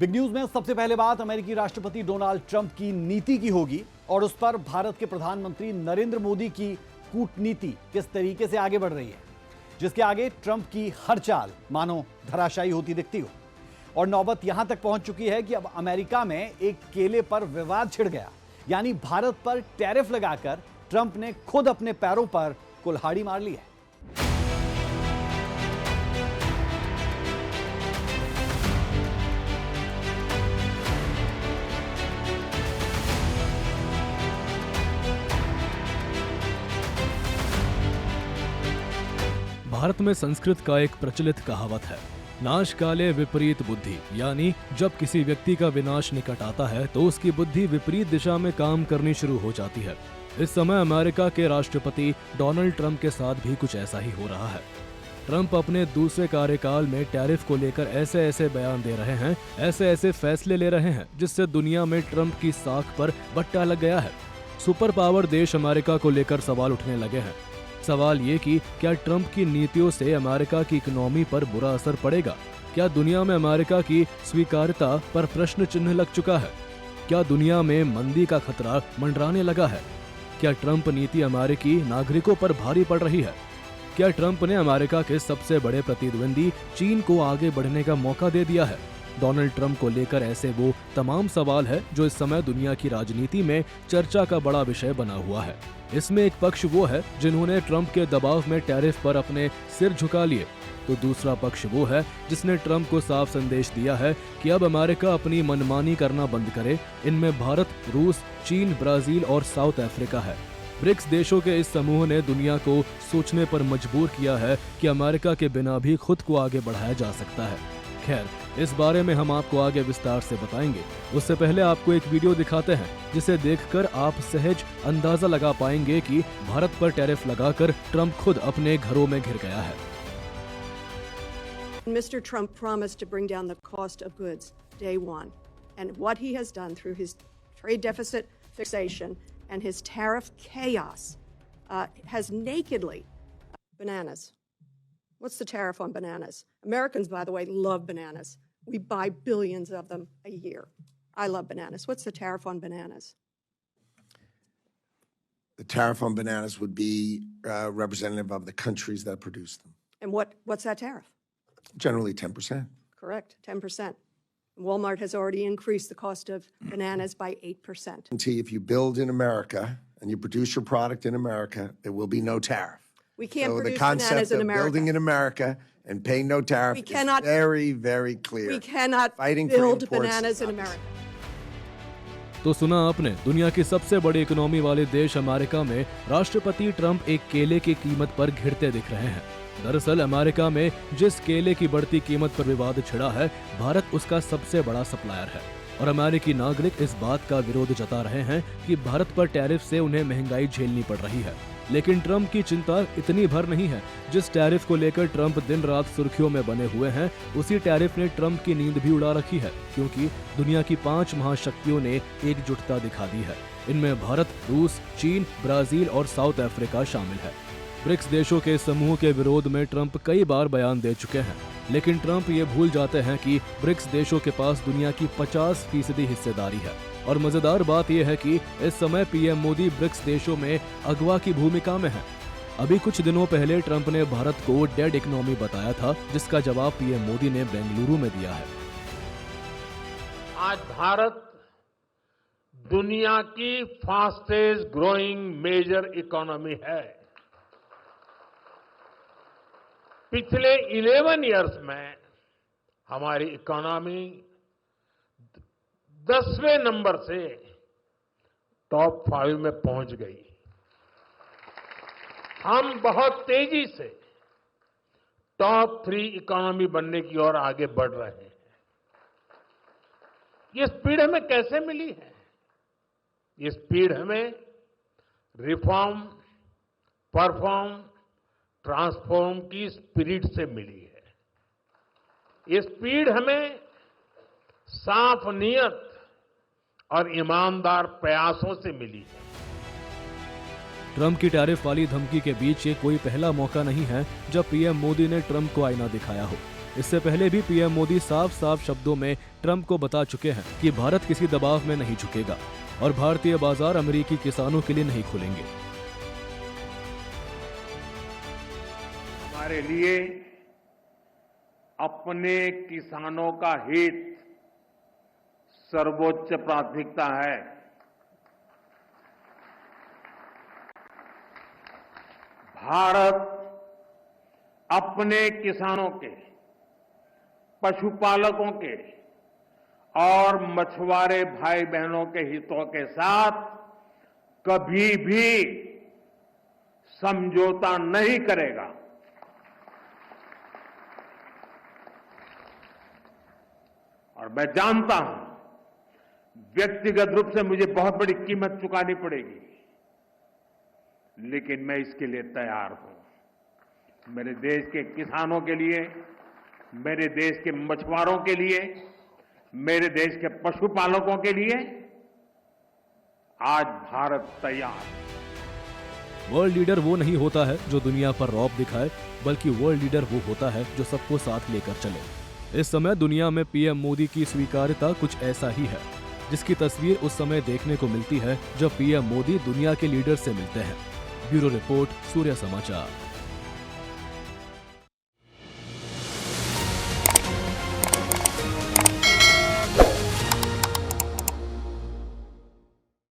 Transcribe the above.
Big news में सबसे पहले बात अमेरिकी राष्ट्रपति डोनाल्ड ट्रंप की नीति की होगी और उस पर भारत के प्रधानमंत्री नरेंद्र मोदी की कूटनीति किस तरीके से आगे बढ़ रही है, जिसके आगे ट्रंप की हर चाल मानो धराशायी होती दिखती हो। और नौबत यहां तक पहुंच चुकी है कि अब अमेरिका में एक केले पर विवाद छिड़ गया, यानी भारत पर टैरिफ लगाकर ट्रंप ने खुद अपने पैरों पर कुल्हाड़ी मार ली है। भारत में संस्कृत का एक प्रचलित कहावत है, नाश काले विपरीत बुद्धि, यानी जब किसी व्यक्ति का विनाश निकट आता है तो उसकी बुद्धि विपरीत दिशा में काम करनी शुरू हो जाती है। इस समय अमेरिका के राष्ट्रपति डोनाल्ड ट्रंप के साथ भी कुछ ऐसा ही हो रहा है। ट्रंप अपने दूसरे कार्यकाल में टैरिफ को लेकर ऐसे ऐसे बयान दे रहे हैं, ऐसे ऐसे फैसले ले रहे हैं जिससे दुनिया में ट्रंप की साख पर बट्टा लग गया है। सुपर पावर देश अमेरिका को लेकर सवाल उठने लगे हैं। सवाल ये कि क्या ट्रंप की नीतियों से अमेरिका की इकोनॉमी पर बुरा असर पड़ेगा? क्या दुनिया में अमेरिका की स्वीकार्यता पर प्रश्न चिन्ह लग चुका है? क्या दुनिया में मंदी का खतरा मंडराने लगा है? क्या ट्रंप नीति अमेरिकी नागरिकों पर भारी पड़ रही है? क्या ट्रंप ने अमेरिका के सबसे बड़े प्रतिद्वंदी चीन को आगे बढ़ने का मौका दे दिया है? डोनाल्ड ट्रंप को लेकर ऐसे वो तमाम सवाल है जो इस समय दुनिया की राजनीति में चर्चा का बड़ा विषय बना हुआ है। इसमें एक पक्ष वो है जिन्होंने ट्रंप के दबाव में टैरिफ पर अपने सिर झुका लिए, तो दूसरा पक्ष वो है जिसने ट्रंप को साफ संदेश दिया है कि अब अमेरिका अपनी मनमानी करना बंद करे। इनमें भारत, रूस, चीन, ब्राजील और साउथ अफ्रीका है। ब्रिक्स देशों के इस समूह ने दुनिया को सोचने पर मजबूर किया है कि अमेरिका के बिना भी खुद को आगे बढ़ाया जा सकता है। खैर, इस बारे में हम आपको आगे विस्तार से बताएंगे। उससे पहले आपको एक वीडियो दिखाते हैं जिसे देखकर आप सहज अंदाजा लगा पाएंगे कि भारत पर टैरिफ लगाकर ट्रंप खुद अपने घरों में घिर गया है। Mr. Trump promised to bring down the cost of goods day one, and what he has done through his trade deficit fixation and his tariff chaos has nakedly bananas. What's the tariff on bananas? Americans, by the way, love bananas. We buy billions of them a year. I love bananas. What's the tariff on bananas? The tariff on bananas would be representative of the countries that produce them. And what's that tariff? Generally 10%. Correct, 10%. Walmart has already increased the cost of bananas by 8%. If you build in America and you produce your product in America, there will be no tariff. We can't so produce the concept bananas in of America. building in America and paying no tariff is very, very clear. We cannot Fighting build for bananas in America. तो सुना आपने, दुनिया की सबसे बड़ी economy वाले देश America में राष्ट्रपति ट्रंप एक केले की कीमत पर घिरते दिख रहे हैं। दरअसल अमेरिका में जिस केले की बढ़ती कीमत पर विवाद छिड़ा है, भारत उसका सबसे बड़ा सप्लायर है और अमेरिकी नागरिक इस बात का विरोध जता रहे हैं कि भारत पर टैरिफ से उन्हें महंगाई झेलनी पड़ रही है। लेकिन ट्रंप की चिंता इतनी भर नहीं है। जिस टैरिफ को लेकर ट्रंप दिन रात सुर्खियों में बने हुए हैं, उसी टैरिफ ने ट्रंप की नींद भी उड़ा रखी है, क्योंकि दुनिया की 5 महाशक्तियों ने एकजुटता दिखा दी है। इनमें भारत, रूस, चीन, ब्राजील और साउथ अफ्रीका शामिल है। ब्रिक्स देशों के समूह के विरोध में ट्रंप कई बार बयान दे चुके हैं, लेकिन ट्रंप ये भूल जाते हैं कि ब्रिक्स देशों के पास दुनिया की 50% हिस्सेदारी है। और मजेदार बात यह है कि इस समय पीएम मोदी ब्रिक्स देशों में अगवा की भूमिका में है। अभी कुछ दिनों पहले ट्रंप ने भारत को डेड इकोनॉमी बताया था, जिसका जवाब पीएम मोदी ने बेंगलुरु में दिया है। आज भारत दुनिया की फास्टेस्ट ग्रोइंग मेजर इकोनॉमी है। पिछले 11 इयर्स में हमारी इकोनॉमी 10वें नंबर से टॉप 5 में पहुंच गई। हम बहुत तेजी से टॉप 3 इकोनॉमी बनने की ओर आगे बढ़ रहे हैं। ये स्पीड हमें कैसे मिली है? ये स्पीड हमें रिफॉर्म, परफॉर्म, ट्रांसफॉर्म की स्पिरिट से मिली है। ये स्पीड हमें साफ नीयत और ईमानदार प्रयासों से मिली है। ट्रंप की टैरिफ वाली धमकी के बीच ये कोई पहला मौका नहीं है जब पीएम मोदी ने ट्रंप को आईना दिखाया हो। इससे पहले भी पीएम मोदी साफ साफ शब्दों में ट्रंप को बता चुके हैं कि भारत किसी दबाव में नहीं झुकेगा और भारतीय बाजार अमेरिकी किसानों के लिए नहीं खुलेंगे। हमारे लिए अपने किसानों का हित सर्वोच्च प्राथमिकता है। भारत अपने किसानों के, पशुपालकों के और मछुआरे भाई बहनों के हितों के साथ कभी भी समझौता नहीं करेगा। और मैं जानता हूं व्यक्तिगत रूप से मुझे बहुत बड़ी कीमत चुकानी पड़ेगी, लेकिन मैं इसके लिए तैयार हूं। मेरे देश के किसानों के लिए, मेरे देश के मछुआरों के लिए, मेरे देश के पशुपालकों के लिए आज भारत तैयार है। वर्ल्ड लीडर वो नहीं होता है जो दुनिया पर रौब दिखाए, बल्कि वर्ल्ड लीडर वो होता है जो सबको साथ लेकर चले। इस समय दुनिया में पीएम मोदी की स्वीकार्यता कुछ ऐसा ही है, जिसकी तस्वीर उस समय देखने को मिलती है जब पीएम मोदी दुनिया के लीडर से मिलते हैं। ब्यूरो रिपोर्ट, सूर्य समाचार।